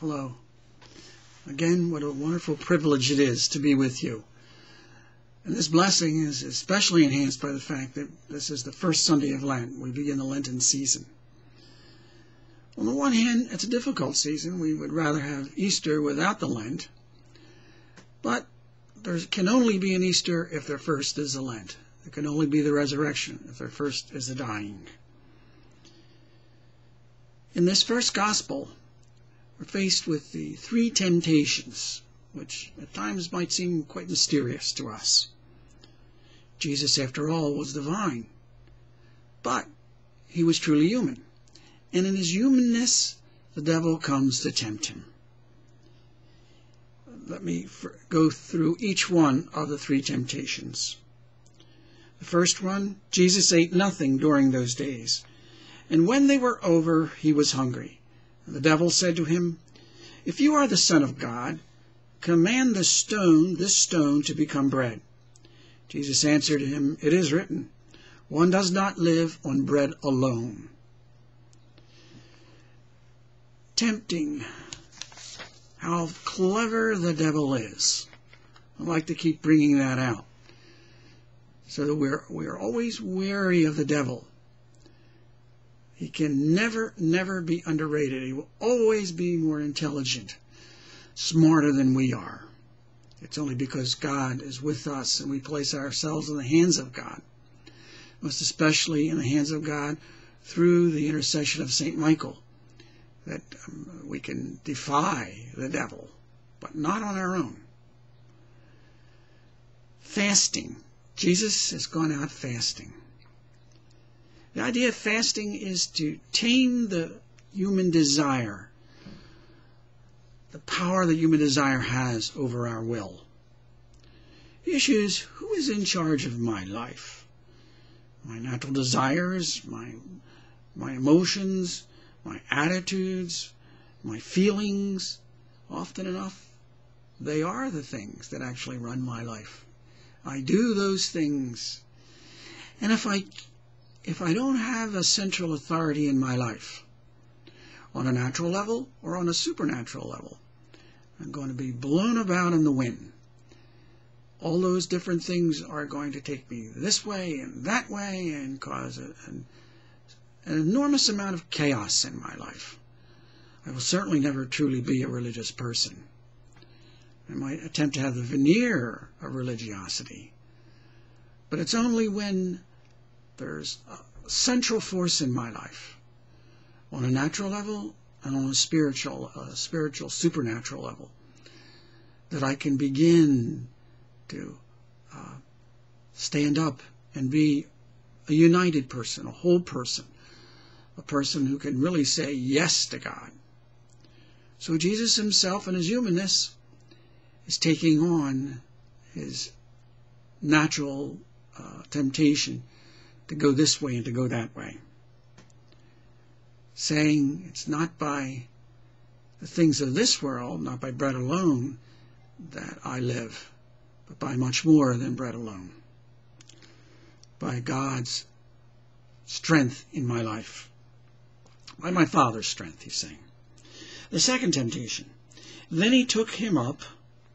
Hello. Again, what a wonderful privilege it is to be with you. And this blessing is especially enhanced by the fact that this is the first Sunday of Lent. We begin the Lenten season. On the one hand, it's a difficult season. We would rather have Easter without the Lent. But there can only be an Easter if there first is a Lent. There can only be the resurrection if there first is the dying. In this first gospel, we're faced with the three temptations, which at times might seem quite mysterious to us. Jesus, after all, was divine, but he was truly human. And in his humanness, the devil comes to tempt him. Let me go through each one of the three temptations. The first one, Jesus ate nothing during those days, and when they were over, he was hungry. The devil said to him, "If you are the Son of God, command this stone to become bread." Jesus answered him, "It is written, one does not live on bread alone." Tempting. How clever the devil is. I like to keep bringing that out, so that we're always wary of the devil. He can never be underrated. He will always be more intelligent, smarter than we are. It's only because God is with us and we place ourselves in the hands of God, most especially in the hands of God through the intercession of St. Michael, that we can defy the devil, but not on our own. Fasting. Jesus has gone out fasting. The idea of fasting is to tame the human desire, the power that human desire has over our will. The issue is, who is in charge of my life? My natural desires, my emotions, my attitudes, my feelings. Often enough, they are the things that actually run my life. I do those things. And if I don't have a central authority in my life, on a natural level or on a supernatural level, I'm going to be blown about in the wind. All those different things are going to take me this way and that way and cause an enormous amount of chaos in my life. I will certainly never truly be a religious person. I might attempt to have the veneer of religiosity, but it's only when there's a central force in my life, on a natural level and on a spiritual, supernatural level, that I can begin to stand up and be a united person, a whole person, a person who can really say yes to God. So Jesus himself in his humanness is taking on his natural temptation to go this way and to go that way, saying it's not by the things of this world, not by bread alone, that I live, but by much more than bread alone, by God's strength in my life, by my Father's strength, he's saying. The second temptation, then he took him up,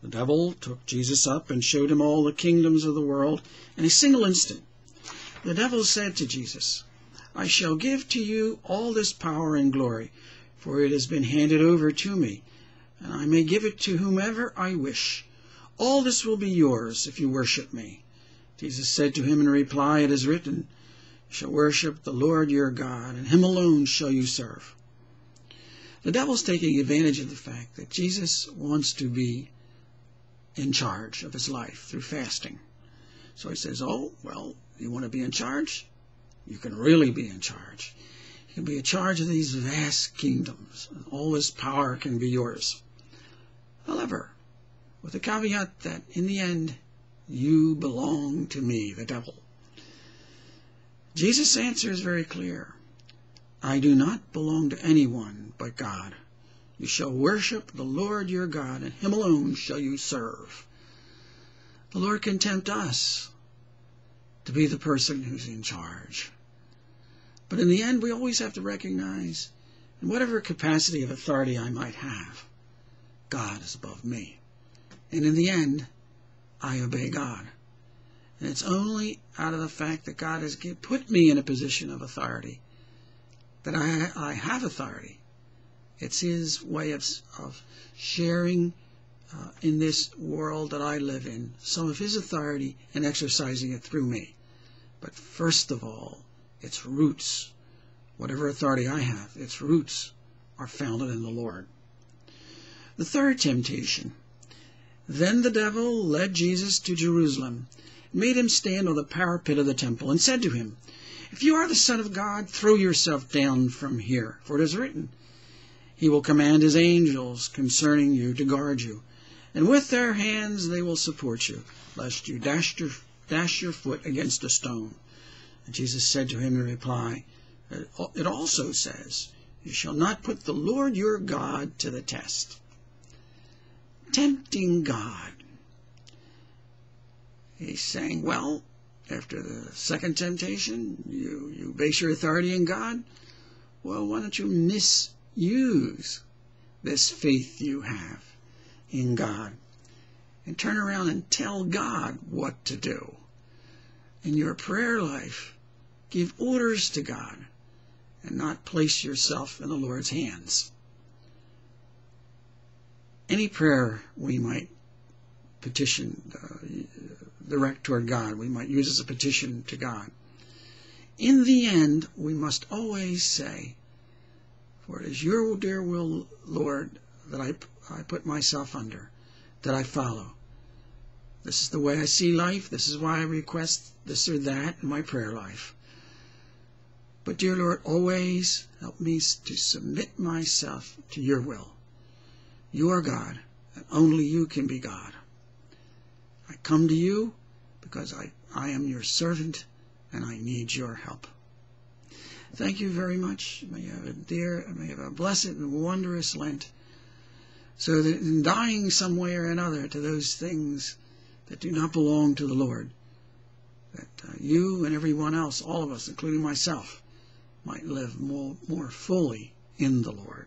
the devil took Jesus up and showed him all the kingdoms of the world in a single instant. The devil said to Jesus, "I shall give to you all this power and glory, for it has been handed over to me, and I may give it to whomever I wish. All this will be yours if you worship me." Jesus said to him in reply, "It is written, you shall worship the Lord your God, and him alone shall you serve." The devil's taking advantage of the fact that Jesus wants to be in charge of his life through fasting. So he says, "Oh, well, you want to be in charge? You can really be in charge. You can be in charge of these vast kingdoms, and all this power can be yours. However, with the caveat that in the end, you belong to me, the devil." Jesus' answer is very clear. "I do not belong to anyone but God. You shall worship the Lord your God, and him alone shall you serve." The Lord can tempt us to be the person who's in charge. But in the end, we always have to recognize, in whatever capacity of authority I might have, God is above me. And in the end, I obey God. And it's only out of the fact that God has put me in a position of authority that I have authority. It's His way of sharing in this world that I live in some of His authority and exercising it through me. But first of all, its roots, whatever authority I have, its roots are founded in the Lord. The third temptation. Then the devil led Jesus to Jerusalem, made him stand on the parapet of the temple, and said to him, If you are the Son of God, throw yourself down from here, for it is written, He will command His angels concerning you to guard you, and with their hands they will support you, lest you dash your foot against a stone. And Jesus said to him in reply, It also says, You shall not put the Lord your God to the test. Tempting God. He's saying, well, after the second temptation, you base your authority in God. Well, why don't you misuse this faith you have in God and turn around and tell God what to do? In your prayer life, give orders to God and not place yourself in the Lord's hands. Any prayer we might petition, direct toward God, we might use as a petition to God. In the end, we must always say, For it is your dear will, Lord, that I put myself under, that I follow. This is the way I see life. This is why I request this or that in my prayer life. But, dear Lord, always help me to submit myself to your will. You are God, and only you can be God. I come to you because I am your servant, and I need your help. Thank you very much. May you have a blessed and wondrous Lent, so that in dying some way or another to those things that do not belong to the Lord, that you and everyone else, all of us, including myself, might live more fully in the Lord.